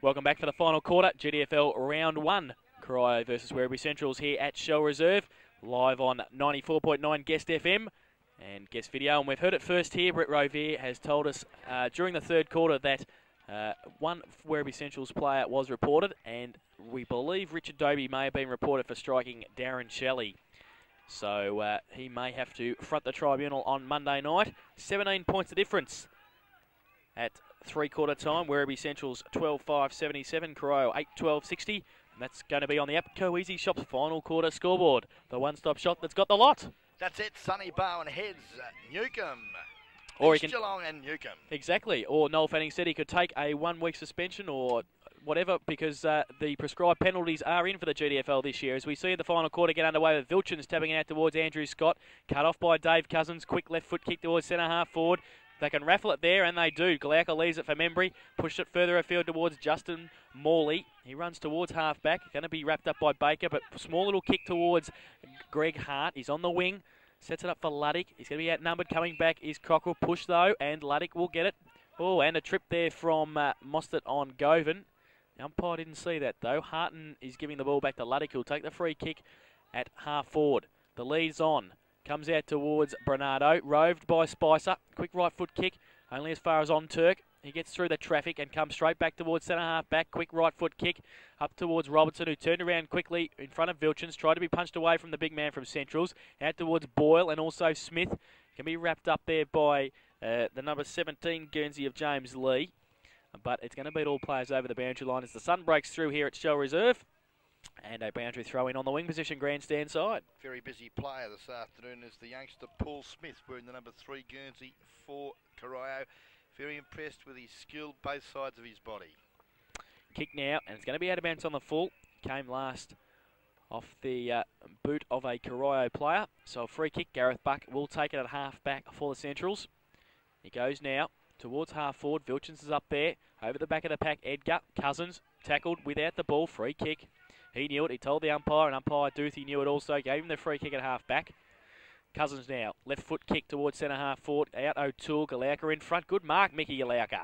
Welcome back for the final quarter, GDFL Round 1. Corio versus Werribee Centrals here at Shell Reserve, live on 94.9 Guest FM and Guest Video. And we've heard it first here. Brett Rovier has told us during the third quarter that one Werribee Centrals player was reported, and we believe Richard Dobie may have been reported for striking Darren Shelley. So he may have to front the tribunal on Monday night. 17 points the difference at three-quarter time. Werribee Centrals 12-5-77, Corio 8-12-60. And that's going to be on the APCO Easy Shops final quarter scoreboard. The one-stop shop that's got the lot. That's it, Sonny Bowen heads Newcomb. Or East Geelong and Newcomb. Exactly. Or Noel Fanning said he could take a one-week suspension or whatever, because the prescribed penalties are in for the GDFL this year. As we see the final quarter get underway with Vilchins tapping out towards Andrew Scott. Cut off by Dave Cousins. Quick left foot kick towards centre-half forward. They can raffle it there, and they do. Galauka leaves it for Membry. Pushed it further afield towards Justin Morley. He runs towards half-back. Going to be wrapped up by Baker, but small little kick towards Greg Hart. He's on the wing. Sets it up for Luddick. He's going to be outnumbered. Coming back is Cockrell. Push, though, and Luddick will get it. Oh, and a trip there from Mostert on Govan. The umpire didn't see that, though. Harton is giving the ball back to Luddick, who'll take the free kick at half-forward. The lead's on. Comes out towards Bernardo, roved by Spicer. Quick right foot kick, only as far as on Turk. He gets through the traffic and comes straight back towards centre-half back. Quick right foot kick up towards Robertson, who turned around quickly in front of Vilchins. Tried to be punched away from the big man from Centrals. Out towards Boyle and also Smith. Can be wrapped up there by the number 17 Guernsey of James Lee. But it's going to beat all players over the boundary line as the sun breaks through here at Shell Reserve. And a boundary throw in on the wing position, grandstand side. Very busy player this afternoon is the youngster Paul Smith, wearing the number 3 Guernsey for Corio. Very impressed with his skill, both sides of his body. Kick now, and it's going to be out of bounds on the full. Came last off the boot of a Corio player. So a free kick, Gareth Buck will take it at half back for the Centrals. He goes now towards half forward. Vilchins is up there. Over the back of the pack, Edgar. Cousins tackled without the ball. Free kick. He knew it. He told the umpire, and umpire Duthie knew it also. Gave him the free kick at half-back. Cousins now. Left foot kick towards centre-half forward. Out O'Toole. Galauka in front. Good mark, Mickey Galauka.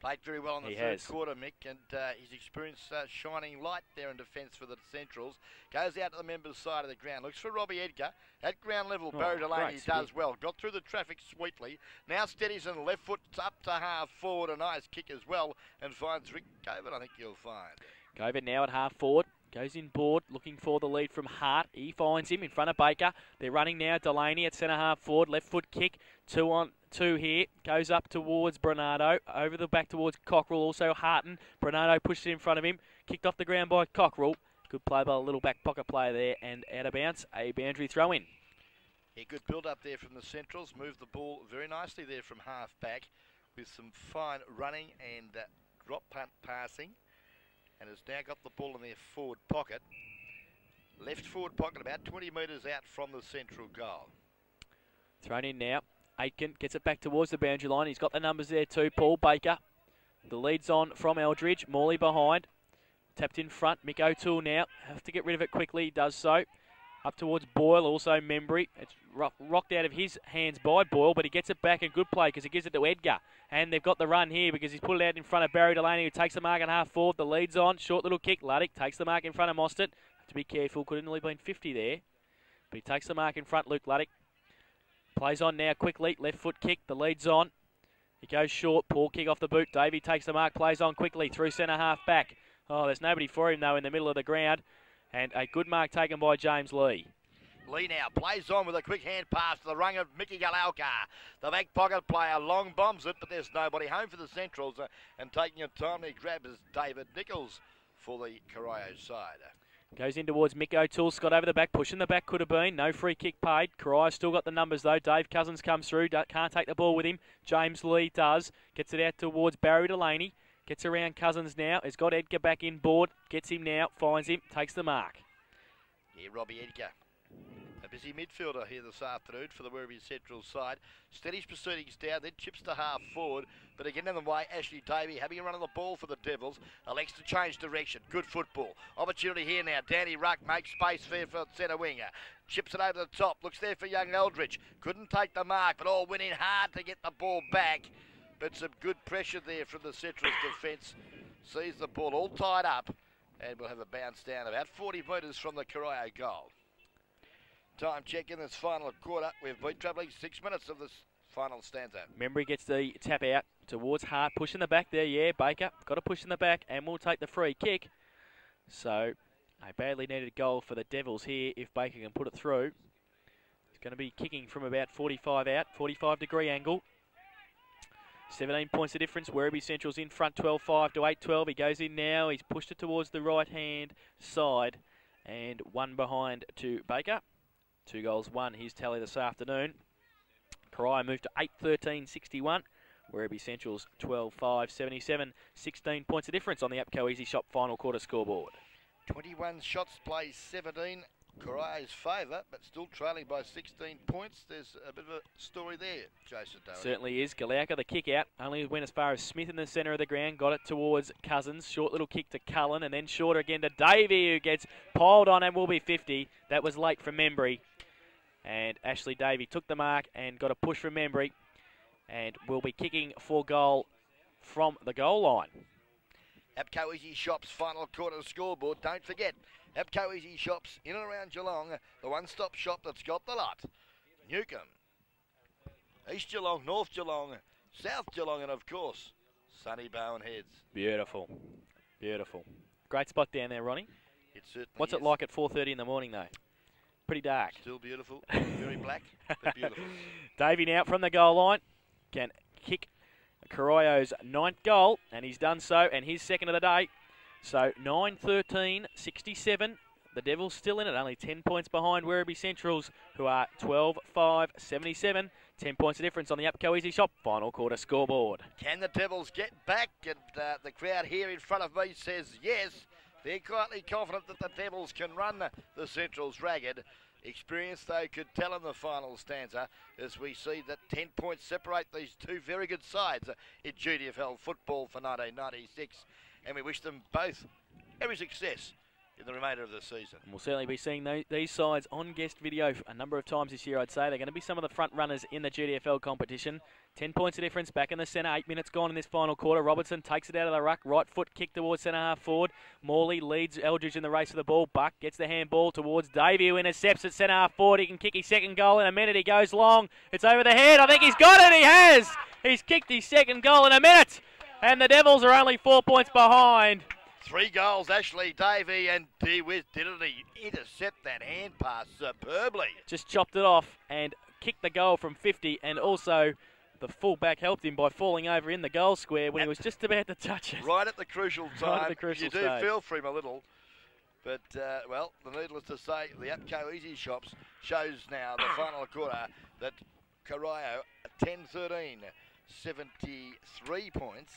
Played very well in the third quarter, Mick, and his experience shining light there in defence for the Centrals. Goes out to the members' side of the ground. Looks for Robbie Edgar. At ground level, Barry Delaney does well. Got through the traffic sweetly. Now steadies and left foot up to half forward. A nice kick as well, and finds Rick Govan, I think you'll find. Govan now at half forward. Goes in board, looking for the lead from Hart. He finds him in front of Baker. They're running now. Delaney at centre-half forward. Left foot kick. 2-on-2 here. Goes up towards Bernardo. Over the back towards Cockrell. Also Harton. Bernardo pushes it in front of him. Kicked off the ground by Cockrell. Good play by a little back pocket player there. And out of bounds, a boundary throw in. Yeah, good build-up there from the Centrals. Moved the ball very nicely there from half-back with some fine running and drop punt passing. And has now got the ball in their forward pocket. Left forward pocket about 20 metres out from the central goal. Thrown in now. Aitken gets it back towards the boundary line. He's got the numbers there too. Paul Baker. The lead's on from Eldridge. Morley behind. Tapped in front. Mick O'Toole now. Has to get rid of it quickly. He does so. Up towards Boyle, also Membry. It's rocked out of his hands by Boyle, but he gets it back, and good play because he gives it to Edgar. And they've got the run here because he's put it out in front of Barry Delaney, who takes the mark at half forward. The lead's on. Short little kick. Luddick takes the mark in front of Mostert. Have to be careful. Could have only been 50 there. But he takes the mark in front, Luke Luddick. Plays on now quickly. Left foot kick. The lead's on. He goes short. Poor kick off the boot. Davey takes the mark. Plays on quickly through centre half back. Oh, there's nobody for him, though, in the middle of the ground. And a good mark taken by James Lee. Lee now plays on with a quick hand pass to the rung of Mickey Galauka. The back pocket player long bombs it, but there's nobody home for the Centrals. And taking a timely grab is David Nichols for the Corio side. Goes in towards Mick O'Toole. Scott over the back. Pushing the back could have been. No free kick paid. Corio still got the numbers, though. Dave Cousins comes through. Can't take the ball with him. James Lee does. Gets it out towards Barry Delaney. Gets around Cousins now. Has got Edgar back in board. Gets him now. Finds him. Takes the mark. Yeah, Robbie Edgar. A busy midfielder here this afternoon for the Werribee Central side. Steadies proceedings down, then chips to half forward. But again in the way, Ashley Davey having a run on the ball for the Devils. Elects to change direction. Good football. Opportunity here now. Danny Ruck makes space there for centre winger. Chips it over the top. Looks there for young Eldridge. Couldn't take the mark, but all went in hard to get the ball back. But some good pressure there from the Central's defence. sees the ball all tied up, and we'll have a bounce down about 40 metres from the Corio goal. Time check in this final quarter. We've been travelling 6 minutes of this final stanza. Membry gets the tap out towards Hart, pushing the back there. Yeah, Baker got to push in the back, and we'll take the free kick. So a badly needed goal for the Devils here if Baker can put it through. He's going to be kicking from about 45 out, 45-degree angle. 17 points of difference. Werribee Central's in front, 12-5 to 8-12. He goes in now. He's pushed it towards the right-hand side, and one behind to Baker. 2 goals, 1 his tally this afternoon. Corio moved to 8-13-61. Werribee Central's 12-5-77. 16 points of difference on the Upco Easy Shop final quarter scoreboard. 21 shots, plays 17. Corio's favour, but still trailing by 16 points. There's a bit of a story there, Jason Doherty. Certainly is. Galauka, the kick out, only went as far as Smith in the centre of the ground, got it towards Cousins. Short little kick to Cullen, and then shorter again to Davey, who gets piled on and will be 50. That was late from Membry. And Ashley Davey took the mark and got a push from Membry, and will be kicking for goal from the goal line. Upco Easy Shops final quarter scoreboard. Don't forget, Upco Easy Shops in and around Geelong, the one-stop shop that's got the lot. Newcomb, East Geelong, North Geelong, South Geelong, and of course, Sunny Bowen Heads. Beautiful, beautiful. Great spot down there, Ronnie. It certainly What's is. it like at 4:30 in the morning, though? Pretty dark. Still beautiful, very black, but beautiful. Davey now from the goal line can kick Corio's 9th goal, and he's done so, and his second of the day. So 9-13-67. The Devils still in it, only 10 points behind Werribee Centrals, who are 12-5-77. 10 points of difference on the Upco Easy Shop final quarter scoreboard. Can the Devils get back? And the crowd here in front of me says yes. They're quietly confident that the Devils can run the Centrals ragged. Experience, though, could tell in the final stanza as we see that 10 points separate these two very good sides in GDFL football for 1996. And we wish them both every success in the remainder of the season. And we'll certainly be seeing these sides on guest video a number of times this year, I'd say. They're going to be some of the front runners in the GDFL competition. 10 points of difference back in the centre. 8 minutes gone in this final quarter. Robertson takes it out of the ruck. Right foot kick towards centre half forward. Morley leads Eldridge in the race for the ball. Buck gets the handball towards Davey, who intercepts at centre half forward. He can kick his second goal in a minute. He goes long. It's over the head. I think he's got it. He has. He's kicked his second goal in a minute. And the Devils are only 4 points behind. 3 goals, Ashley Davey, and didn't he intercept that hand pass superbly? Just chopped it off and kicked the goal from 50, and also the full-back helped him by falling over in the goal square when he was just about to touch it. Right at the crucial time. Right at the crucial you do stage. feel for him a little. But, well, needless to say, the Upco Easy Shops shows now the final quarter that Corio 10-13, 73 points.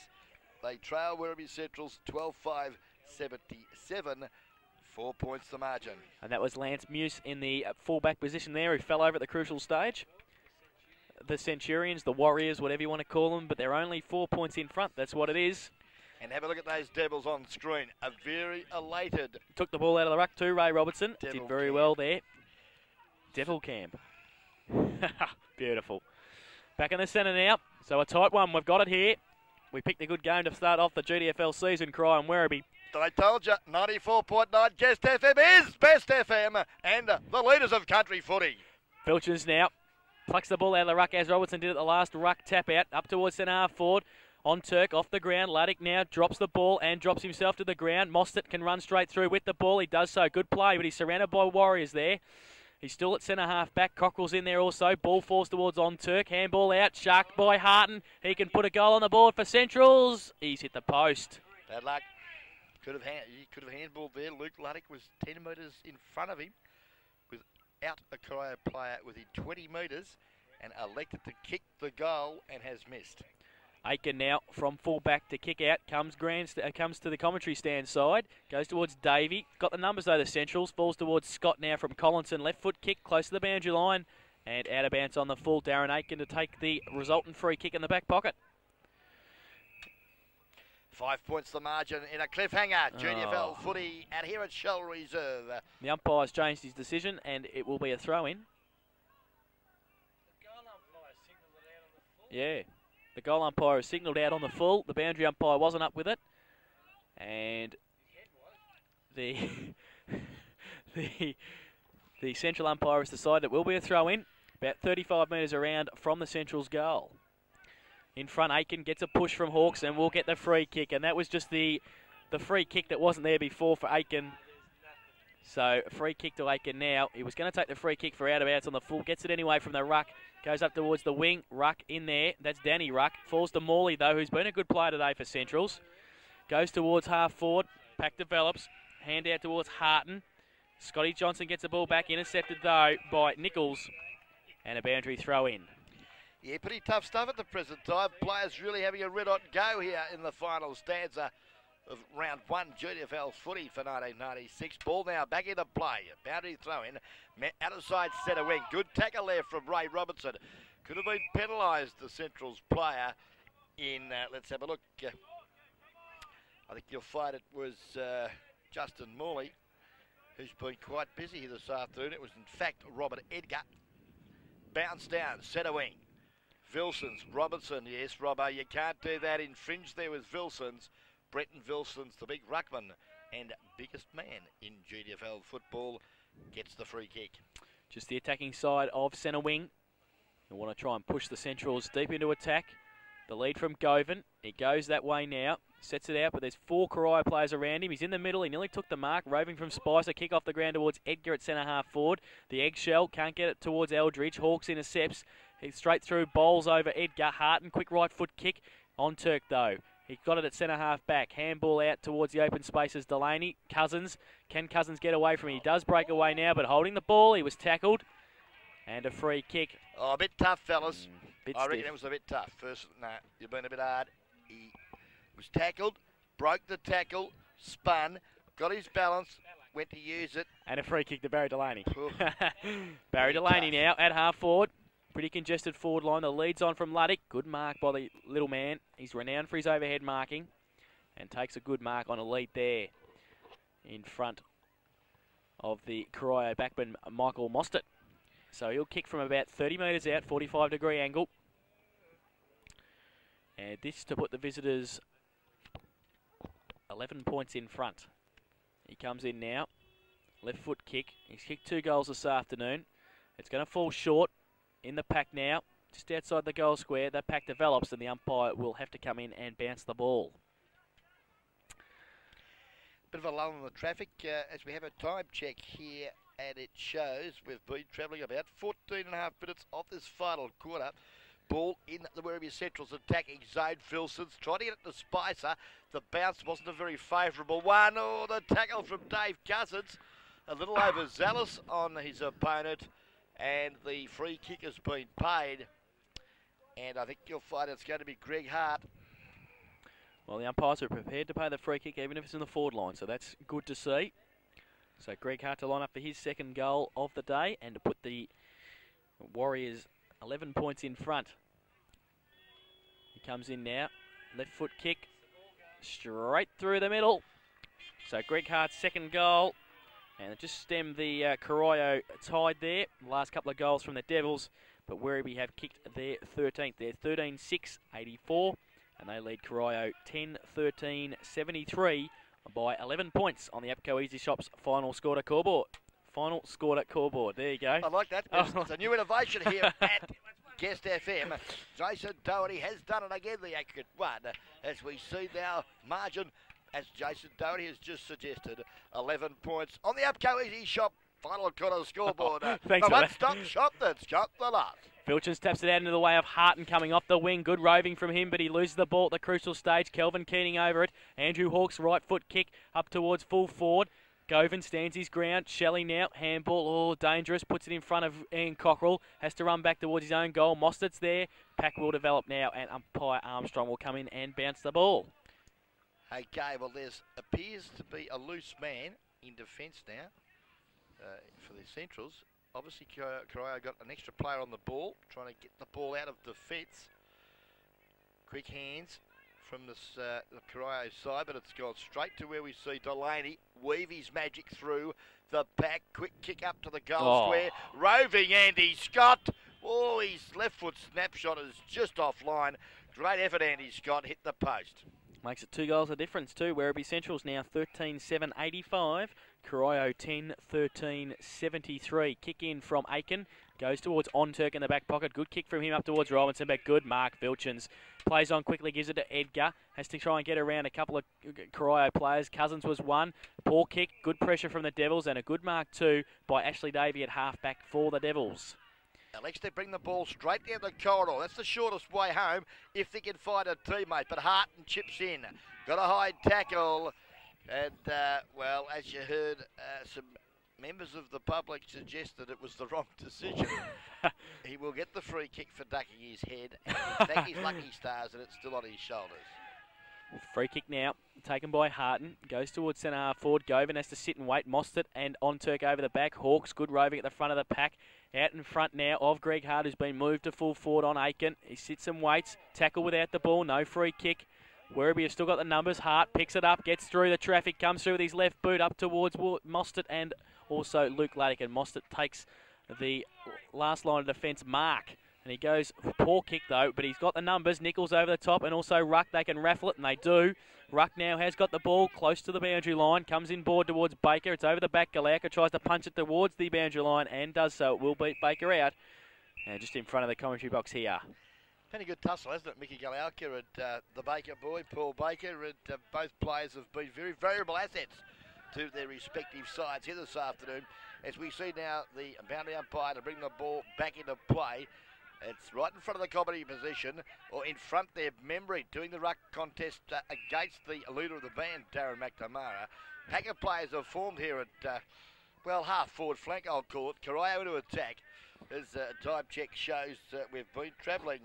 They trail Werribee Central's 12-5-77, 4 points the margin. And that was Lance Muse in the full-back position there, who fell over at the crucial stage. The Centurions, the Warriors, whatever you want to call them, but they're only 4 points in front. That's what it is. And have a look at those Devils on screen. A very elated. Took the ball out of the ruck too, Ray Robertson. Devil Did very camp. well there. Devil camp. Beautiful. Back in the centre now. So a tight one. We've got it here. We picked a good game to start off the GDFL season, Corio and Werribee. I told you, 94.9 Guest FM is Best FM and the leaders of country footy. Filchins now plucks the ball out of the ruck as Robertson did at the last ruck tap out. Up towards centre half forward. On Turk, off the ground. Laddick now drops the ball and drops himself to the ground. Mostert can run straight through with the ball. He does so. Good play, but he's surrounded by Warriors there. He's still at centre half back. Cockrell's in there also. Ball falls towards On Turk. Handball out. Sharked by Harton. He can put a goal on the board for Centrals. He's hit the post. Bad luck. He could have handballed there. Luke Luddick was 10 metres in front of him without a Corio player within 20 metres and elected to kick the goal and has missed. Aiken now from full back to kick out. Comes to the commentary stand side. Goes towards Davey. Got the numbers though, the Centrals. Falls towards Scott now from Collinson. Left foot kick close to the boundary line. And out of bounds on the full. Darren Aiken to take the resultant free kick in the back pocket. 5 points the margin in a cliffhanger. GDFL footy adherent shall reserve. The umpire's changed his decision and it will be a throw-in. Yeah. The goal umpire has signalled out on the full. The boundary umpire wasn't up with it. And the the central umpire has decided it will be a throw-in, about 35 metres around from the Central's goal. In front, Aiken gets a push from Hawks and will get the free kick, and that was just the free kick that wasn't there before for Aiken. So free kick to Aiken now. He was going to take the free kick for out of bounds on the full, gets it anyway from the ruck, goes up towards the wing. Ruck in there, that's Danny Ruck. Falls to Morley though, who's been a good player today for Centrals. Goes towards half forward, pack develops, hand out towards Harton. Scotty Johnson gets the ball back, intercepted though by Nichols, and a boundary throw in. Yeah, pretty tough stuff at the present time. Players really having a red-hot go here in the final stanza of round 1 GDFL footy for 1996. Ball now back into play. Boundary throw in. Outside centre wing. Good tackle there from Ray Robertson. Could have been penalised, the Central's player, in, let's have a look. I think you'll find it was Justin Morley, who's been quite busy here this afternoon. It was in fact Robert Edgar. Bounce down, centre wing. Vilsons, Robertson, yes, Robbo, you can't do that. Infringed there with Vilsons. Brenton Vilsons, the big ruckman and biggest man in GDFL football, gets the free kick. Just the attacking side of centre wing. You want to try and push the Centrals deep into attack. The lead from Govan. He goes that way now. Sets it out, but there's 4 Corio players around him. He's in the middle. He nearly took the mark. Roving from Spicer. Kick off the ground towards Edgar at centre half forward. The eggshell can't get it towards Eldridge. Hawks intercepts. He's straight through. Bowls over Edgar. Harton. Quick right foot kick on Turk though. He got it at centre half back. Handball out towards the open spaces. Delaney. Cousins. Can Cousins get away from him? He does break away now, but holding the ball. He was tackled. And a free kick. Oh, a bit tough, fellas. I reckon stiff. it was a bit tough. First, nah, you've been a bit hard. He was tackled, broke the tackle, spun, got his balance, went to use it. And a free kick to Barry Delaney. Very Barry Delaney tough. now at half forward. Pretty congested forward line. The lead's on from Luddick. Good mark by the little man. He's renowned for his overhead marking. And takes a good mark on a lead there in front of the Corio backman, Michael Mostert. So he'll kick from about 30 metres out, 45-degree angle. And this to put the visitors 11 points in front. He comes in now. Left foot kick. He's kicked 2 goals this afternoon. It's going to fall short in the pack now. Just outside the goal square. That pack develops and the umpire will have to come in and bounce the ball. Bit of a lull in the traffic as we have a time check here, and it shows we've been travelling about 14 and a half minutes of this final quarter. Ball in the Werribee Central's attacking zone. Filson's trying to get it to Spicer. The bounce wasn't a very favourable one. Oh, the tackle from Dave Cousins. A little overzealous on his opponent, and the free kick has been paid. And I think you'll find it's going to be Greg Hart. Well, the umpires are prepared to pay the free kick even if it's in the forward line, so that's good to see. So Greg Hart to line up for his second goal of the day and to put the Warriors 11 points in front. He comes in now, left foot kick, straight through the middle. So Greg Hart's second goal, and it just stemmed the Corio tide there. Last couple of goals from the Devils, but Werribee have kicked their 13th. They're 13-6, 84. And they lead Corio 10-13-73 by 11 points on the Apco Easy Shop's final scored at scoreboard. Final scored at scoreboard. There you go. I like that. It's a new innovation here at Guest FM. Jason Doherty has done it again, the accurate one. As we see now, margin, as Jason Doherty has just suggested, 11 points on the Apco Easy Shop final quarter scoreboard. Thanks the for one-stop shop that's got the lot. Vilchins taps it out into the way of Harton coming off the wing. Good roving from him, but he loses the ball at the crucial stage. Kelvin Keening over it. Andrew Hawk's right foot kick up towards full forward. Govan stands his ground. Shelley now. Handball. Oh, dangerous. Puts it in front of Ian Cockrell. Has to run back towards his own goal. Mostert's there. Pack will develop now, and umpire Armstrong will come in and bounce the ball. Okay, well, there's appears to be a loose man in defence now for the Centrals. Obviously, Corio got an extra player on the ball, trying to get the ball out of defence. Quick hands from this, the Corio side, but it's gone straight to where we see Delaney weave his magic through the back. Quick kick up to the goal square. Roving Andy Scott. Oh, his left foot snapshot is just offline. Great effort, Andy Scott. Hit the post. Makes it 2 goals of difference too. Werribee Central's now 13-7-85. Corio 10-13-73. Kick in from Aiken. Goes towards On-Turk in the back pocket. Good kick from him up towards Robinson, but good mark. Vilchens plays on quickly, gives it to Edgar. Has to try and get around a couple of Corio players. Cousins was one. Poor kick. Good pressure from the Devils, and a good mark too by Ashley Davey at half-back for the Devils. Alex, they bring the ball straight down the corridor. That's the shortest way home if they can find a teammate. But Harton chips in. Got a high tackle. And, well, as you heard, some members of the public suggested it was the wrong decision. He will get the free kick for ducking his head. And in fact, he's lucky stars and it's still on his shoulders. Free kick now, taken by Harton. Goes towards centre half forward. Govan has to sit and wait. Mostert and On-Turk over the back. Hawks, good roving at the front of the pack. Out in front now of Greg Hart, who's been moved to full forward on Aiken. He sits and waits. Tackle without the ball. No free kick. Werribee have still got the numbers. Hart picks it up, gets through the traffic, comes through with his left boot up towards Mostert and also Luke Laddick. And Mostert takes the last line of defence mark. And he goes, poor kick though, but he's got the numbers. Nichols over the top and also Ruck. They can raffle it, and they do. Ruck now has got the ball close to the boundary line. Comes in board towards Baker. It's over the back. Galauka tries to punch it towards the boundary line and does so. It will beat Baker out. And just in front of the commentary box here. Been a good tussle, hasn't it? Mickey Galauka and the Baker boy, Paul Baker. And both players have been very variable assets to their respective sides here this afternoon. As we see now the boundary umpire to bring the ball back into play. It's right in front of the comedy position, or in front there, Membry doing the ruck contest against the leader of the band, Darren McNamara. Pack of players have formed here at, well, half forward flank, I'll call it. Corio to attack, as time check shows we've been travelling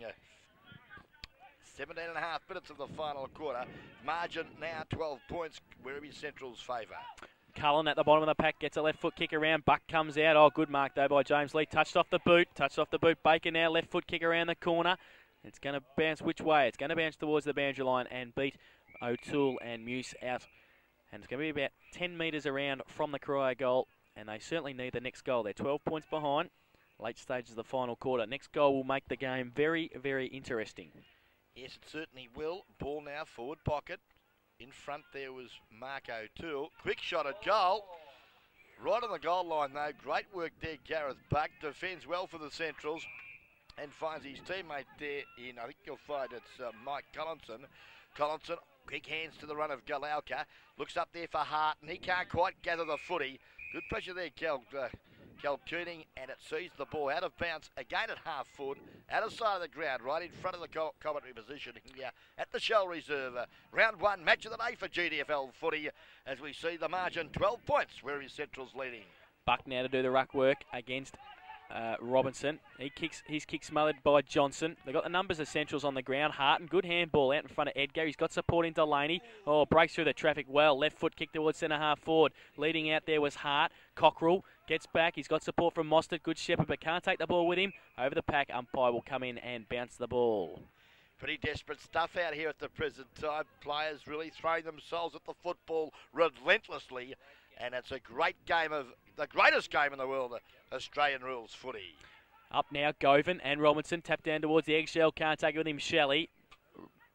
17 and a half minutes of the final quarter. Margin now 12 points, Werribee Central's favour. Cullen at the bottom of the pack gets a left foot kick around. Buck comes out. Oh, good mark though by James Lee. Touched off the boot. Baker now left foot kick around the corner. It's going to bounce which way? It's going to bounce towards the boundary line and beat O'Toole and Muse out. And it's going to be about 10 metres around from the Corio goal. And they certainly need the next goal. They're 12 points behind. Late stages of the final quarter. Next goal will make the game very, very interesting. Yes, it certainly will. Ball now forward pocket. In front there was Mark O'Toole. Quick shot at goal. Right on the goal line though. Great work there, Gareth Buck. Defends well for the Centrals and finds his teammate there in, I think you'll find it's Mike Collinson. Collinson, quick hands to the run of Galauka. Looks up there for Hart and he can't quite gather the footy. Good pressure there, Cal Cooning, and it sees the ball out of bounds again at half foot, out of sight of the ground, right in front of the commentary position here at the Shell Reserve. Round one, match of the day for GDFL footy, as we see the margin 12 points, Werribee Central's leading. Buck now to do the ruck work against Robinson. His kick smothered by Johnson. They've got the numbers of Centrals on the ground. Hart and good handball out in front of Edgar. He's got support in Delaney. Oh, breaks through the traffic well. Left foot kick towards centre half forward. Leading out there was Hart. Cockrell gets back. He's got support from Mostert. Good shepherd, but can't take the ball with him. Over the pack, umpire will come in and bounce the ball. Pretty desperate stuff out here at the present time. Players really throwing themselves at the football relentlessly. And it's a great game of the greatest game in the world, Australian rules footy. Up now, Govan and Robinson. Tap down towards the eggshell. Can't take it with him, Shelley.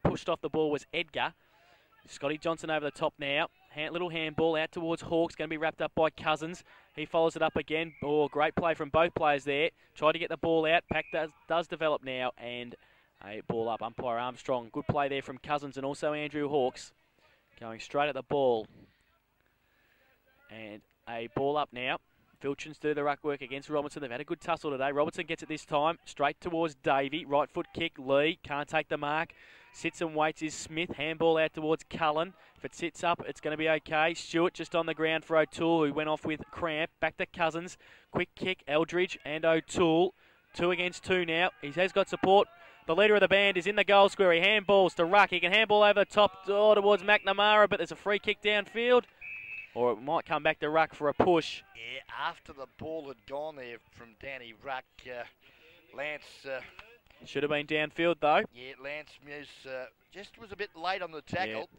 Pushed off the ball was Edgar. Scotty Johnson over the top now. Little handball out towards Hawks. Going to be wrapped up by Cousins. He follows it up again. Oh, great play from both players there. Tried to get the ball out. Pack does develop now. And a ball up. Umpire Armstrong. Good play there from Cousins and also Andrew Hawks. Going straight at the ball. And a ball up now. Vilchens do the ruck work against Robinson. They've had a good tussle today. Robinson gets it this time. Straight towards Davey. Right foot kick. Lee can't take the mark. Sits and waits is Smith. Handball out towards Cullen. If it sits up, it's going to be okay. Stewart just on the ground for O'Toole, who went off with cramp. Back to Cousins. Quick kick. Eldridge and O'Toole. 2 against 2 now. He has got support. The leader of the band is in the goal square. He handballs to Ruck. He can handball over the top towards McNamara, but there's a free kick downfield. Or it might come back to Ruck for a push. Yeah, after the ball had gone there from Danny Ruck, Lance... should have been downfield though. Yeah, Lance Muse just was a bit late on the tackle.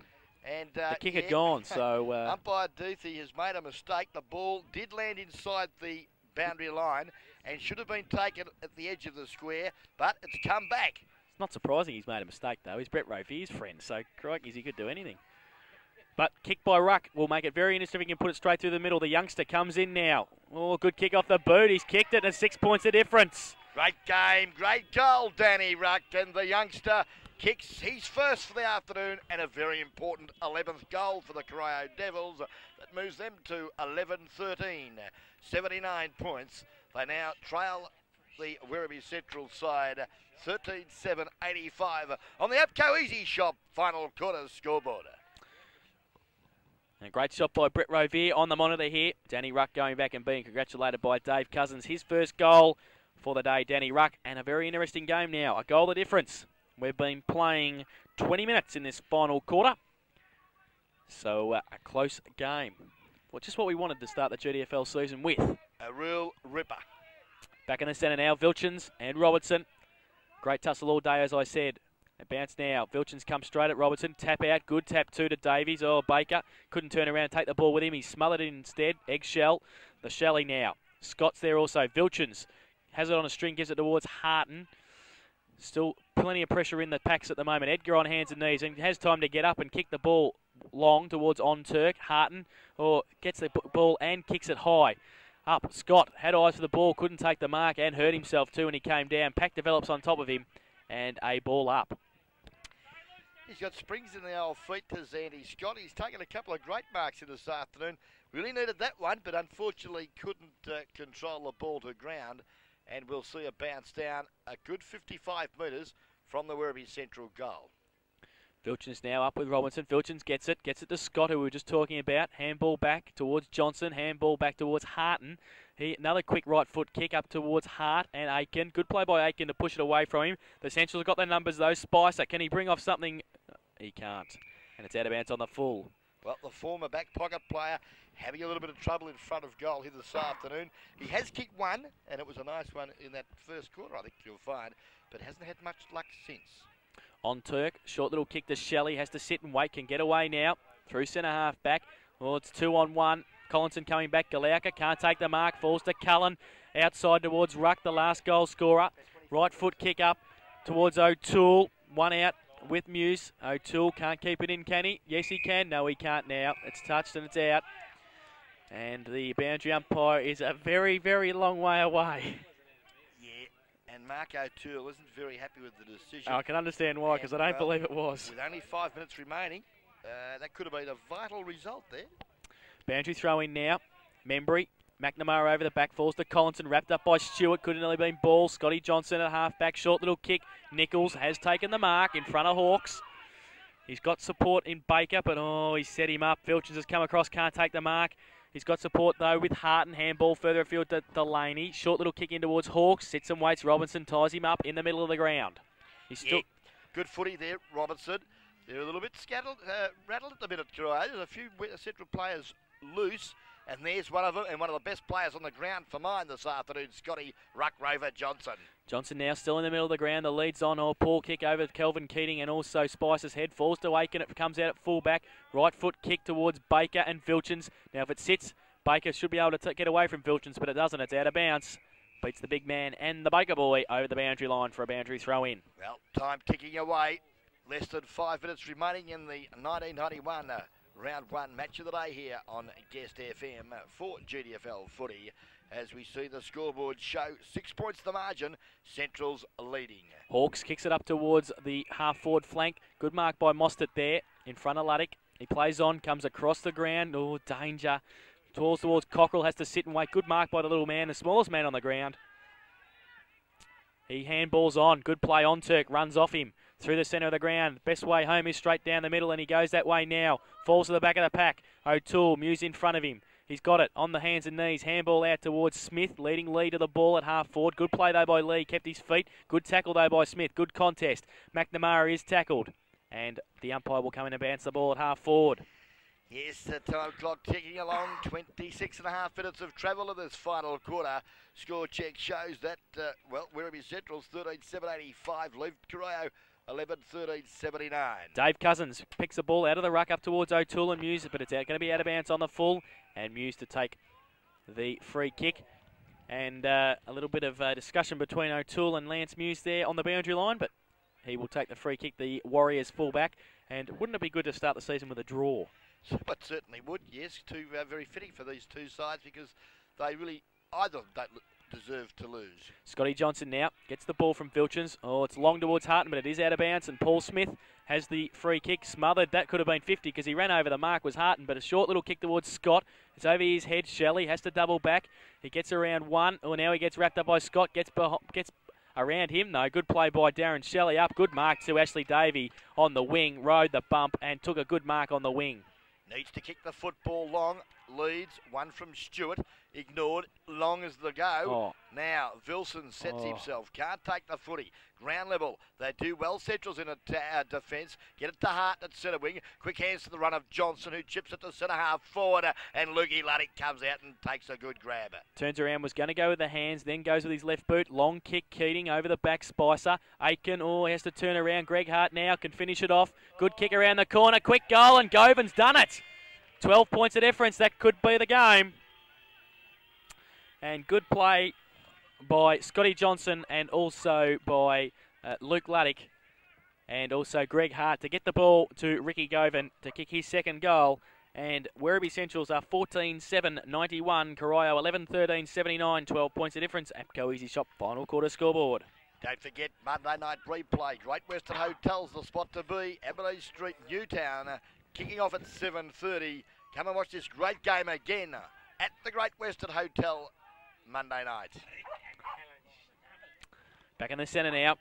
Yeah. And the kick had gone, so... Umpire Duthie has made a mistake. The ball did land inside the boundary line and should have been taken at the edge of the square, but it's come back. It's not surprising he's made a mistake, though. He's Brett Rovier's friend, so crikey, he could do anything. But kick by Ruck will make it very interesting if he can put it straight through the middle. The youngster comes in now. Oh, good kick off the boot. He's kicked it, and 6 points the difference. Great game, great goal, Danny Ruck, and the youngster kicks his first for the afternoon and a very important 11th goal for the Corio Devils that moves them to 11-13, 79 points. They now trail the Werribee Central side 13-7-85 on the APCO Easy Shop final quarter scoreboard. And a great shot by Brett Rovier on the monitor here. Danny Ruck going back and being congratulated by Dave Cousins. His first goal for the day, Danny Ruck, and a very interesting game now. A goal the difference. We've been playing 20 minutes in this final quarter. So a close game. Well, just what we wanted to start the GDFL season with. A real ripper. Back in the centre now, Vilchins and Robertson. Great tussle all day, as I said. A bounce now. Vilchins comes straight at Robertson. Tap out. Good tap two to Davies. Oh, Baker couldn't turn around and take the ball with him. He smothered it instead. Eggshell. The Shelley now. Scott's there also. Vilchins has it on a string. Gives it towards Harton. Still plenty of pressure in the packs at the moment. Edgar on hands and knees and has time to get up and kick the ball long towards on Turk. Harton gets the ball and kicks it high. Up. Scott had eyes for the ball. Couldn't take the mark and hurt himself too when he came down. Pack develops on top of him. And a ball up. He's got springs in the old feet to Zandy Scott. He's taken a couple of great marks in this afternoon. Really needed that one, but unfortunately couldn't control the ball to ground. And we'll see a bounce down a good 55 metres from the Werribee Central goal. Vilchins now up with Robinson. Vilchins gets it to Scott, who we were just talking about. Handball back towards Johnson. Handball back towards Harton. Another quick right foot kick up towards Hart and Aiken. Good play by Aiken to push it away from him. The Centrals have got their numbers though. Spicer, can he bring off something? He can't. And it's out of bounds on the full. Well, the former back pocket player having a little bit of trouble in front of goal here this afternoon. He has kicked one, and it was a nice one in that first quarter, I think you'll find, but hasn't had much luck since. On Turk, short little kick to Shelley. Has to sit and wait, can get away now. Through centre half back. Well, it's 2-on-1. Collinson coming back. Galauka can't take the mark. Falls to Cullen. Outside towards Ruck, the last goal scorer. Right foot kick up towards O'Toole. One out with Muse. O'Toole can't keep it in, can he? Yes, he can. No, he can't now. It's touched and it's out. And the boundary umpire is a very, very long way away. Yeah, and Mark O'Toole isn't very happy with the decision. I can understand why, because I don't believe it was. With only 5 minutes remaining, that could have been a vital result there. Boundary throw in now. Membry. McNamara over the back, falls to Collinson, wrapped up by Stewart, could have nearly been ball. Scotty Johnson at half back, short little kick. Nichols has taken the mark in front of Hawks. He's got support in Baker, but he set him up. Vilchins has come across, can't take the mark. He's got support though with Harton, handball further afield to Delaney. Short little kick in towards Hawks, sits and waits. Robinson ties him up in the middle of the ground. He's still good footy there, Robinson. They're a little bit scattered, rattled at the minute, Corio. There's a few Central players loose, and there's one of them, and one of the best players on the ground for mine this afternoon, Scotty Ruck Rover Johnson. Johnson now still in the middle of the ground. The lead's on. Paul kick over to Kelvin Keating, and also Spicer's head falls to Aiken. It comes out at full-back. Right foot kick towards Baker and Vilchins. Now if it sits, Baker should be able to get away from Vilchins, but it doesn't. It's out of bounds. Beats the big man and the Baker boy over the boundary line for a boundary throw in. Well, time ticking away. Less than 5 minutes remaining in the 1991 Round 1 match of the day here on Guest FM for GDFL footy. As we see the scoreboard show, 6 points the margin, Central's leading. Hawks kicks it up towards the half-forward flank. Good mark by Mostert there in front of Luddick. He plays on, comes across the ground. Oh, danger. Towards Cockrell, has to sit and wait. Good mark by the little man, the smallest man on the ground. He handballs on. Good play on Turk, runs off him. Through the centre of the ground. Best way home is straight down the middle, and he goes that way now. Falls to the back of the pack. O'Toole, Muse in front of him. He's got it on the hands and knees. Handball out towards Smith, leading Lee to the ball at half forward. Good play though by Lee, kept his feet. Good tackle though by Smith. Good contest. McNamara is tackled. And the umpire will come in and bounce the ball at half forward. Yes, the time clock ticking along. 26.5 minutes of travel in this final quarter. Score check shows that, Werribee Central's 13-7-85. Leave Corio 11-13-79. Dave Cousins picks the ball out of the ruck up towards O'Toole and Muse, but it's going to be out of bounds on the full. And Muse to take the free kick. And a little bit of discussion between O'Toole and Lance Muse there on the boundary line, but he will take the free kick, the Warriors fullback. And wouldn't it be good to start the season with a draw? But certainly would, yes. Two very fitting for these two sides because they really, either of them don't deserve to lose. Scotty Johnson now gets the ball from Vilchins. Oh, it's long towards Harton, but it is out of bounds. And Paul Smith has the free kick smothered. That could have been 50 because he ran over the mark, was Harton, but a short little kick towards Scott. It's over his head. Shelley has to double back. He gets around one. Oh, now he gets wrapped up by Scott. Gets around him. No, good play by Darren Shelley up. Good mark to Ashley Davey on the wing. Rode the bump and took a good mark on the wing. Needs to kick the football long. Leads one from Stewart. Ignored. Long as the go. Oh. Now Vilson sets himself. Can't take the footy. Ground level. They do well. Central's in a defence. Get it to Hart at centre wing. Quick hands to the run of Johnson, who chips it to centre half forward. And Lukey Luddick comes out and takes a good grab. Turns around, was going to go with the hands, then goes with his left boot. Long kick, Keating over the back. Spicer. Aiken, he has to turn around. Greg Hart now can finish it off. Good kick around the corner. Quick goal, and Govan's done it. 12 points of difference. That could be the game. And good play by Scotty Johnson and also by Luke Luddick and also Greg Hart to get the ball to Ricky Govan to kick his second goal. And Werribee Centrals are 14-7-91. Corio 11-13-79. 12 points of difference. APCO Easy Shop final quarter scoreboard. Don't forget Monday night replay. Great Western Hotel's the spot to be. Aberdeen Street, Newtown, kicking off at 7:30. Come and watch this great game again at the Great Western Hotel Monday night. Back in the centre now.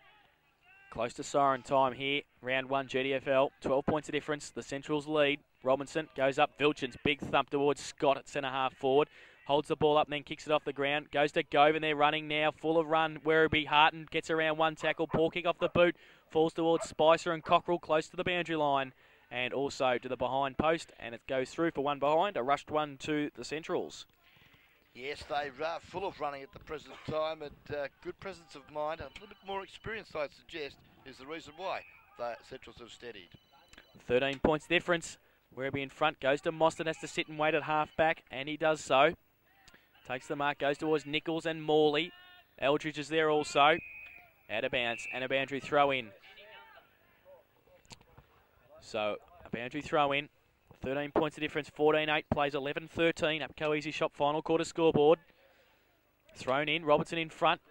Close to siren time here. Round 1 GDFL. 12 points of difference. The Centrals lead. Robinson goes up. Vilchins. Big thump towards Scott at centre half forward. Holds the ball up and then kicks it off the ground. Goes to Govan. They're running now. Full of run. Werribee. Harton gets around one tackle. Paul kick off the boot. Falls towards Spicer and Cockrell close to the boundary line. And also to the behind post. And it goes through for one behind. A rushed one to the Centrals. Yes, they're full of running at the present time, and good presence of mind. A little bit more experience, I'd suggest, is the reason why the Centrals have steadied. 13 points difference. Werribee in front, goes to Mostert, has to sit and wait at half back, and he does so. Takes the mark, goes towards Nichols and Morley. Eldridge is there also. Out of bounds, and a boundary throw in. So, a boundary throw in. 13 points of difference, 14-8, plays 11-13, APCO Easy Shop final quarter scoreboard. Thrown in, Robertson in front,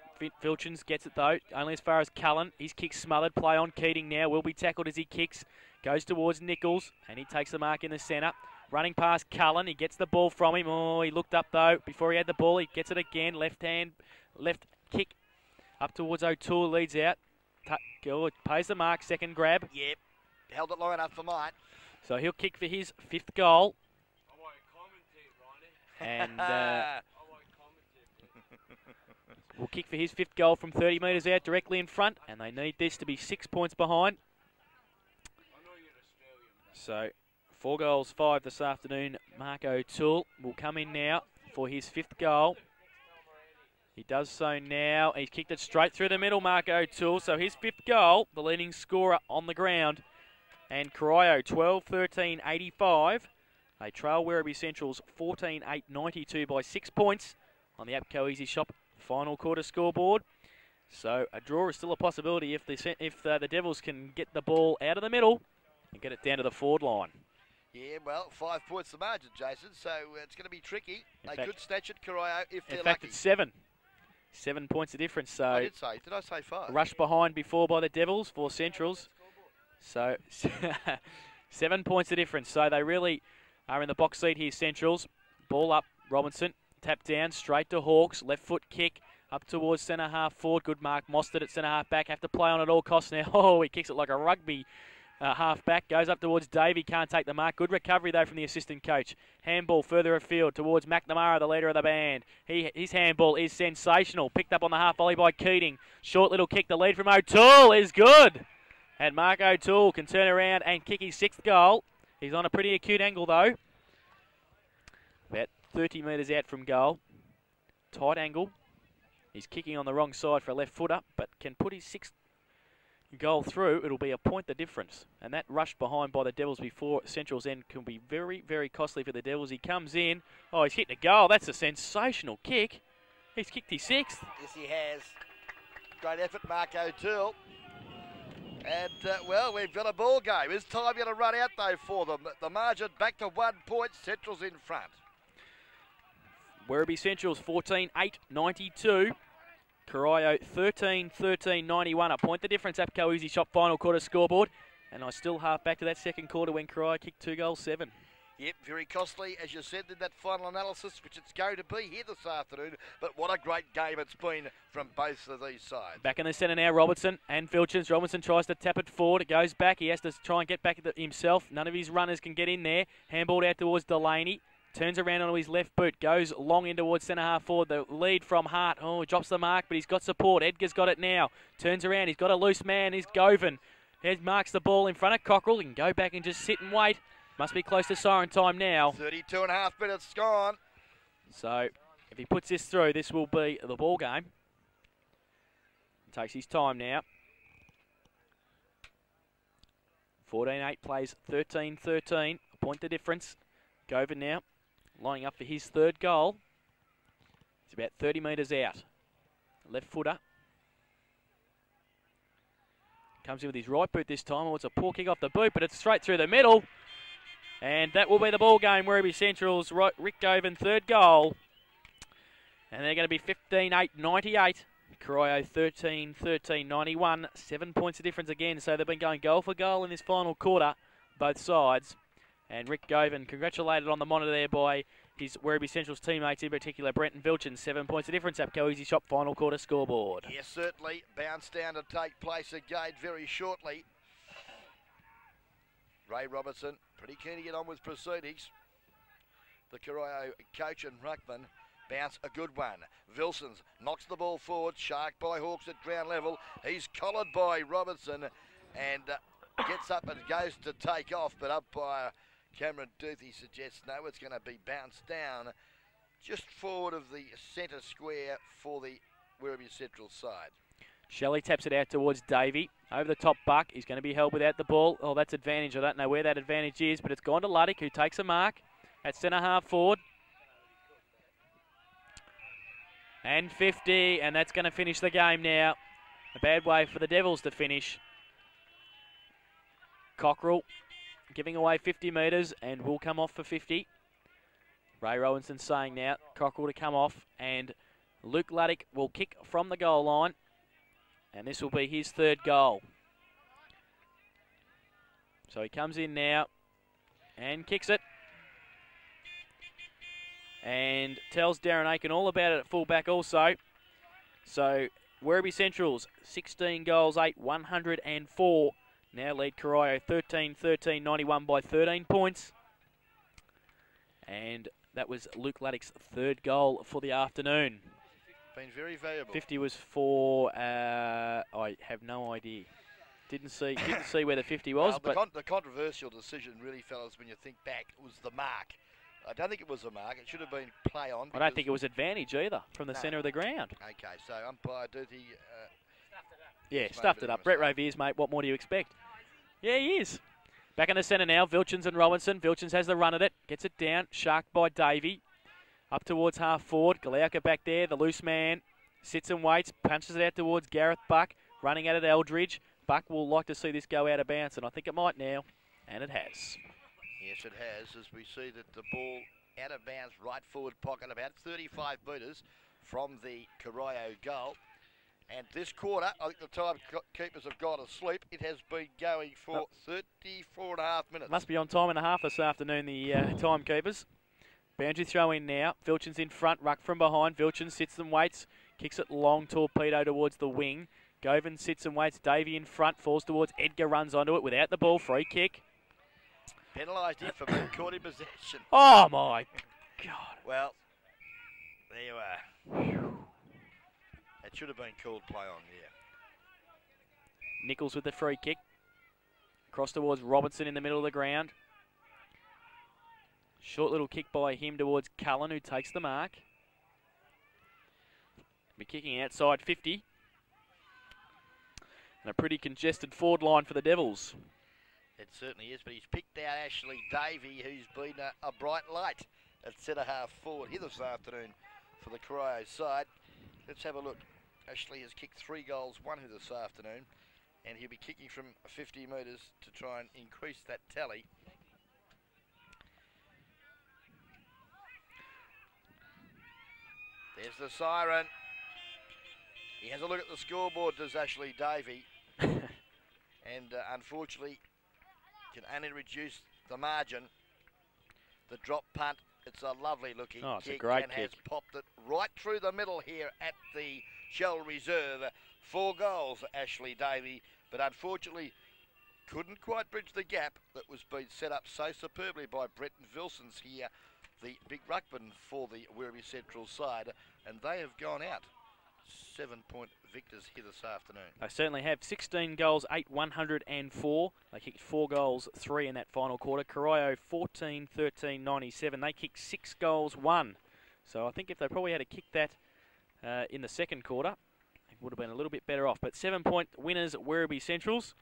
Vilchins gets it though, only as far as Cullen. His kick smothered, play on Keating now, will be tackled as he kicks. Goes towards Nichols, and he takes the mark in the centre. Running past Cullen, he gets the ball from him. Oh, he looked up though, before he had the ball, he gets it again, left kick, up towards O'Toole, leads out. Pays the mark, second grab. Yep, held it long enough for Mike. So he'll kick for his fifth goal. And will kick for his fifth goal from 30 metres out directly in front. And they need this to be 6 points behind. So 4 goals, 5 this afternoon. Mark O'Toole will come in now for his fifth goal. He does so now. He's kicked it straight through the middle, Mark O'Toole. So his fifth goal, the leading scorer on the ground. And Corio 12-13-85. They trail Werribee Centrals 14-8-92 by 6 points on the APCO Easy Shop final quarter scoreboard. So a draw is still a possibility if the Devils can get the ball out of the middle and get it down to the forward line. Yeah, well, 5 points the margin, Jason, so it's going to be tricky. They could snatch it, Corio, if they're lucky. In fact, it's 7. 7 points of difference. So did I say 5? Rushed behind before by the Devils for Centrals. So 7 points of difference. So they really are in the box seat here, Centrals. Ball up, Robinson. Tap down, straight to Hawks. Left foot kick up towards centre half forward. Good mark. Mostert at centre half back. Have to play on at all costs now. Oh, he kicks it like a rugby half back. Goes up towards Davey. Can't take the mark. Good recovery, though, from the assistant coach. Handball further afield towards McNamara, the leader of the band. His handball is sensational. Picked up on the half volley by Keating. Short little kick. The lead from O'Toole is good. And Mark O'Toole can turn around and kick his 6th goal. He's on a pretty acute angle, though. About 30 metres out from goal. Tight angle. He's kicking on the wrong side for a left footer, but can put his 6th goal through. It'll be a point the difference. And that rush behind by the Devils before Central's end can be very, very costly for the Devils. He comes in. Oh, he's hit the goal. That's a sensational kick. He's kicked his 6th. Yes, he has. Great effort, Mark O'Toole. And, well, we've got a ball game. Is time going to run out, though, for them? The margin back to 1 point. Central's in front. Werribee Central's 14-8-92. Corio 13-13-91. A point the difference. APCO Easy Shop final quarter scoreboard. And I still half back to that second quarter when Corio kicked 2 goals 7. Yep, very costly, as you said, in that final analysis, which it's going to be here this afternoon. But what a great game it's been from both of these sides. Back in the centre now, Robertson and Vilchins. Robertson tries to tap it forward. It goes back. He has to try and get back himself. None of his runners can get in there. Handballed out towards Delaney. Turns around onto his left boot. Goes long in towards centre half forward. The lead from Hart. Oh, drops the mark, but he's got support. Edgar's got it now. Turns around. He's got a loose man. He's Govan. He marks the ball in front of Cockrell. He can go back and just sit and wait. Must be close to siren time now. 32.5 minutes gone. So, if he puts this through, this will be the ball game. Takes his time now. 14-8 plays 13-13. A point the difference. Govan now lining up for his third goal. It's about 30 metres out. Left footer. Comes in with his right boot this time. Oh, it's a poor kick off the boot, but it's straight through the middle. And that will be the ball game. Werribee Central's Rick Govan third goal. And they're going to be 15-8-98. Corio 13-13-91. 7 points of difference again. So they've been going goal for goal in this final quarter, both sides. And Rick Govan congratulated on the monitor there by his Werribee Central's teammates, in particular Brenton Vilchins. 7 points of difference. APCO Easy Shop final quarter scoreboard. Yes, certainly. Bounce down to take place again very shortly. Ray Robertson, pretty keen to get on with proceedings. The Corio coach and ruckman bounce a good one. Vilsons knocks the ball forward. Shark by Hawks at ground level. He's collared by Robertson and gets up and goes to take off, but umpire Cameron Duthie suggests no, it's going to be bounced down just forward of the centre square for the Werribee Central side. Shelley taps it out towards Davey. Over the top buck. He's going to be held without the ball. Oh, that's advantage. I don't know where that advantage is, but it's gone to Luddick, who takes a mark at centre half forward. And 50, and that's going to finish the game now. A bad way for the Devils to finish. Cockrell giving away 50 metres and will come off for 50. Ray Rowanson saying now, Cockrell to come off, and Luke Luddick will kick from the goal line. And this will be his third goal. So he comes in now and kicks it. And tells Darren Aiken all about it at fullback also. So Werribee Central's 16 goals, 8, 104. Now lead Corio 13-13-91 by 13 points. And that was Luke Luddick's third goal for the afternoon. Been very valuable. 50 was for, I have no idea. Didn't see where the 50 was. But the controversial decision really, fellas, when you think back, was the mark. I don't think it was a mark. It should have been play on. I don't think it was advantage either from the centre of the ground. Okay, so umpire Duthie... stuffed it up. Brett Roviers, mate, what more do you expect? Yeah, he is. Back in the centre now, Vilchins and Robinson. Vilchins has the run at it. Gets it down. Sharked by Davey. Up towards half forward. Galauka back there. The loose man sits and waits. Punches it out towards Gareth Buck. Running at it, Eldridge. Buck will like to see this go out of bounds, and I think it might now. And it has. Yes, it has, as we see that the ball out of bounds, right forward pocket, about 35 metres from the Corio goal. And this quarter, I think the timekeepers have gone to sleep. It has been going for 34.5 minutes. Must be on time and a half this afternoon, the timekeepers. Boundary throw in now. Vilchins in front, ruck from behind. Vilchins sits and waits. Kicks it long, torpedo towards the wing. Govan sits and waits. Davey in front, falls towards Edgar, runs onto it without the ball. Free kick. Penalised him for being caught in possession. Oh, my God. Well, there you are. It should have been called play on, yeah. Nichols with the free kick. Cross towards Robertson in the middle of the ground. Short little kick by him towards Cullen, who takes the mark. Be kicking outside 50. And a pretty congested forward line for the Devils. It certainly is, but he's picked out Ashley Davey, who's been a bright light at centre half forward here this afternoon for the Corio side. Let's have a look. Ashley has kicked 3 goals, 1 here this afternoon. and he'll be kicking from 50 metres to try and increase that tally. There's the siren. He has a look at the scoreboard, does Ashley Davey, and unfortunately can only reduce the margin. The drop punt, it's a lovely looking it's kick, a great and kick. has popped it right through the middle here at the Shell Reserve. 4 goals, Ashley Davey, but unfortunately couldn't quite bridge the gap that was being set up so superbly by Brenton Vilsons here, the big ruckman for the Werribee Central side, and they have gone out 7-point victors here this afternoon. They certainly have. 16 goals, 8, 104. They kicked 4 goals, 3 in that final quarter. Corio 14, 13, 97. They kicked 6 goals, 1. So I think if they probably had to kick that in the second quarter, it would have been a little bit better off. But 7-point winners, Werribee Centrals.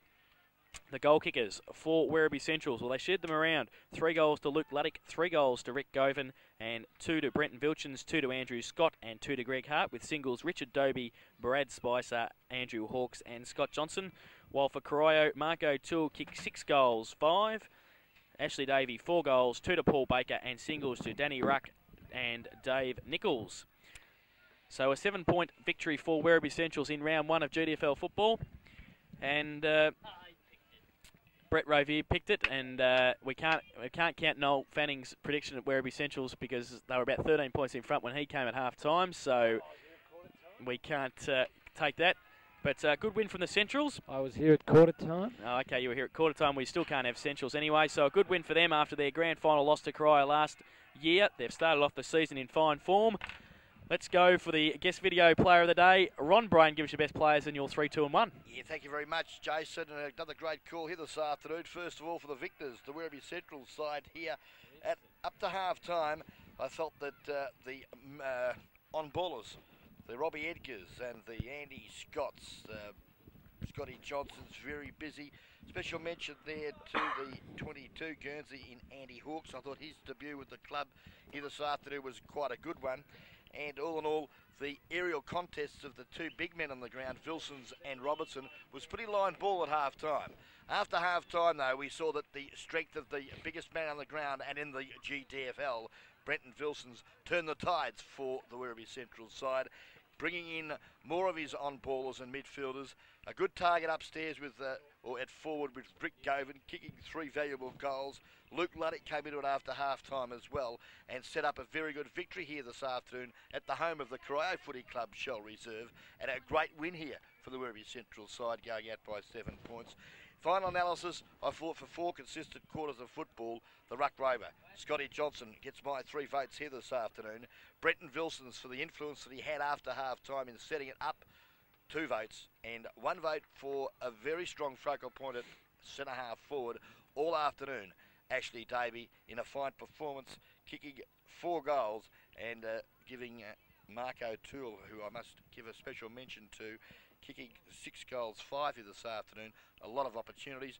The goal kickers for Werribee Centrals, well, they shared them around. 3 goals to Luke Luddick, 3 goals to Rick Govan, and 2 to Brenton Vilchins, 2 to Andrew Scott, and 2 to Greg Hart, with singles Richard Doby, Brad Spicer, Andrew Hawkes, and Scott Johnson. While for Corio, Marco Toole kicked 6 goals, 5. Ashley Davey, 4 goals, 2 to Paul Baker, and singles to Danny Ruck and Dave Nichols. So a 7-point victory for Werribee Centrals in round 1 of GDFL football. And Brett Rovier picked it, and we can't count Noel Fanning's prediction at Werribee Centrals because they were about 13 points in front when he came at half time, so we can't take that. But good win from the Centrals. I was here at quarter time. Oh, okay, you were here at quarter time. We still can't have Centrals anyway, so a good win for them after their grand final loss to Corio last year. They've started off the season in fine form. Let's go for the guest video player of the day. Ron Brain, give us your best players in your 3, 2 and 1. Yeah, thank you very much, Jason. And another great call here this afternoon. First of all, for the victors, the Werribee Central side here at up to half time. I felt that the on-ballers, the Robbie Edgars and the Andy Scotts, Scotty Johnson's very busy. Special mention there to the 22 Guernsey in Andy Hawkes. I thought his debut with the club here this afternoon was quite a good one. And all in all, the aerial contests of the 2 big men on the ground, Vilsons and Robertson, was pretty line ball at half-time. After half-time, though, we saw that the strength of the biggest man on the ground and in the GDFL, Brenton Vilsons, turned the tides for the Werribee Central side, bringing in more of his on-ballers and midfielders. A good target upstairs with, or at forward with Rick Govan, kicking 3 valuable goals. Luke Luddick came into it after half-time as well and set up a very good victory here this afternoon at the home of the Corio Footy Club Shell Reserve, and a great win here for the Werribee Central side, going out by 7 points. Final analysis, I thought for 4 consistent quarters of football, the Ruck Rover, Scotty Johnson, gets my 3 votes here this afternoon. Brenton Vilsons for the influence that he had after half-time in setting it up, 2 votes, and 1 vote for a very strong focal point at centre-half forward all afternoon. Ashley Davey in a fine performance, kicking 4 goals and giving Marco Toole, who I must give a special mention to, kicking 6 goals, 5 here this afternoon. A lot of opportunities.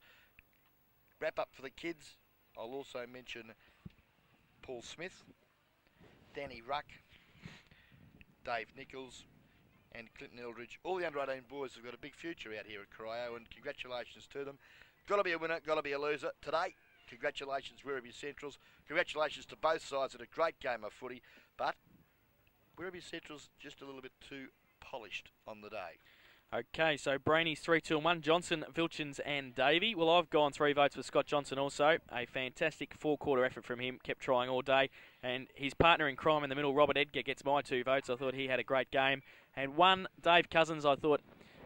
Wrap up for the kids. I'll also mention Paul Smith, Danny Ruck, Dave Nichols, and Clinton Eldridge. All the under-18 boys have got a big future out here at Corio, and congratulations to them. Got to be a winner, got to be a loser. Today, congratulations Werribee Centrals. Congratulations to both sides at a great game of footy, but Werribee Centrals just a little bit too polished on the day. Okay, so Brainey's 3, 2 and 1. Johnson, Vilchins and Davey. Well, I've gone 3 votes for Scott Johnson also. A fantastic 4-quarter effort from him. Kept trying all day. And his partner in crime in the middle, Robert Edgar, gets my 2 votes. I thought he had a great game. And 1, Dave Cousins, I thought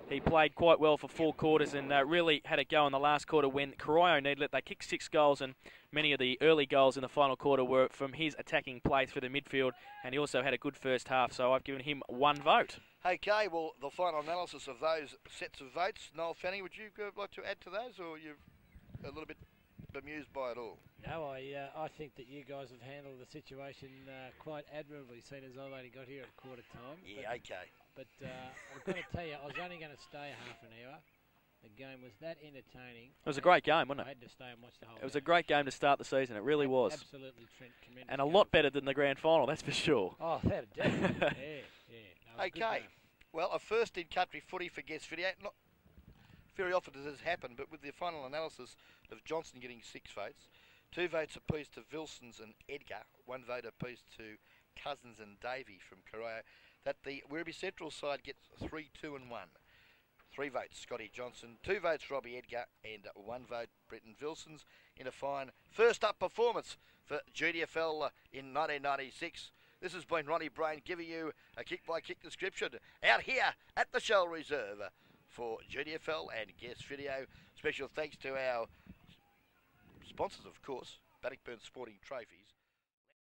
he played quite well for 4 quarters and really had a go in the last quarter when Corio needed it. They kicked 6 goals, and many of the early goals in the final quarter were from his attacking play through the midfield, and he also had a good first half, so I've given him 1 vote. Okay, well, the final analysis of those sets of votes, Noel Fanning, would you like to add to those, or you're a little bit bemused by it all? No, I think that you guys have handled the situation quite admirably, seeing as I've only got here at quarter time. Yeah, okay. But I've got to tell you, I was only going to stay half an hour. The game was that entertaining. It was a great game, wasn't it? I had to stay and watch the whole It was a great game to start the season. It really was. Absolutely tremendous. And a lot better than the grand final, that's for sure. Oh, that definitely. Yeah. No, Okay. Well, a first in country footy for guest video. very often does this happen, but with the final analysis of Johnson getting 6 votes, 2 votes apiece to Vilsons and Edgar, 1 vote apiece to Cousins and Davey from Corio, that the Werribee Central side gets 3, 2 and 1. 3 votes Scotty Johnson, 2 votes Robbie Edgar and 1 vote Brenton Vilsons in a fine first up performance for GDFL in 1996. This has been Ronnie Brain giving you a kick-by-kick description out here at the Shell Reserve for GDFL and Guest Video. Special thanks to our sponsors, of course, Bannockburn Sporting Trophies.